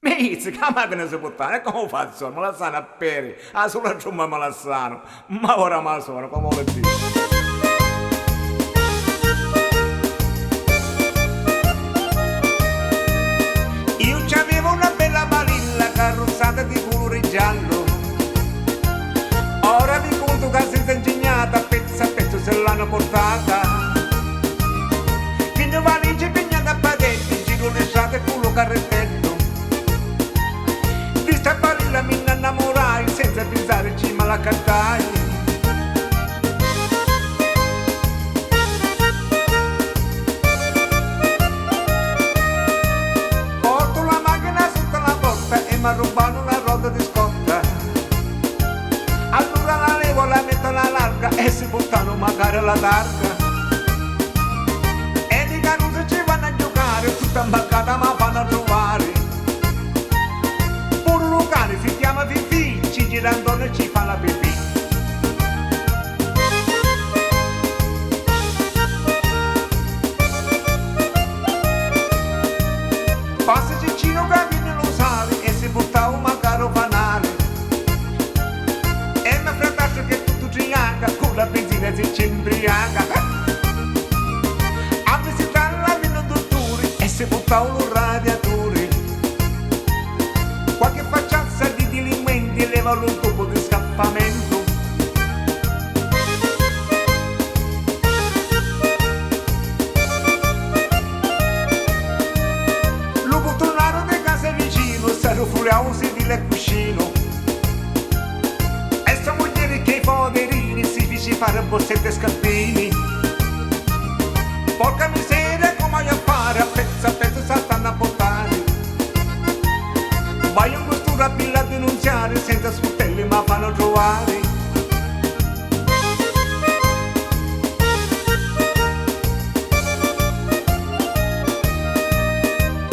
Mi dice, che macchina si può fare? E come faccio? Me la sanno a peri, a sola giumma me la sanno, ma ora me la sono, come lo dico. Io c'avevo una bella balilla carrozzata di colore giallo. Ora vi conto che senza ingegnata, a pezzo se l'hanno portata. Fino valigie pignate a padetti, giro le strade con lo carrettello. Di sta balilla mi innamorai, senza pensare ci me la cantai. Mi rubano una roda di scotta, allora la levo, la metto alla larga e si buttano magari alla targa. E di caruse ci vanno a giocare, tutta imbarcata ma vanno a trovare. Pure un locale si chiama Fifi, ci gira intorno e ci fa la pipì. Passa Cicino che viene lo sale e si buttava un caro fanale. E mi frataccio che tutto trianga, con la benzina si imbriaca. A visitare la meno dottori e si buttava un radiatore. Qualche facciazza di delinquenti leva lo tubo di scappamento. Un sedile e cuscino e sta moglie che i poverini si fece fare borsette e scarpini. Porca miseria come a fare, a pezzo saltano a portare. Vai in questura a pilla a denunziare, senza sportelli ma fanno trovare.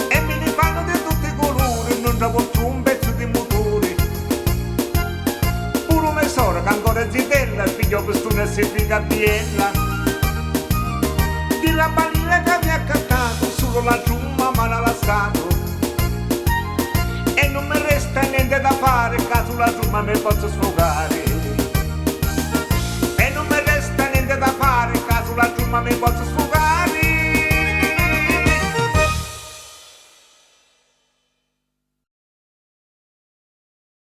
E me ne fanno di tutti i colori, non trovo un pezzo di motore. Pure me sora che ancora zitella, il figlio pestone si figa a biella. Di la balilla che mi ha cantato, solo la giumma me l'ha lasciato. E non mi resta niente da fare, caso la giumma mi posso sfogare.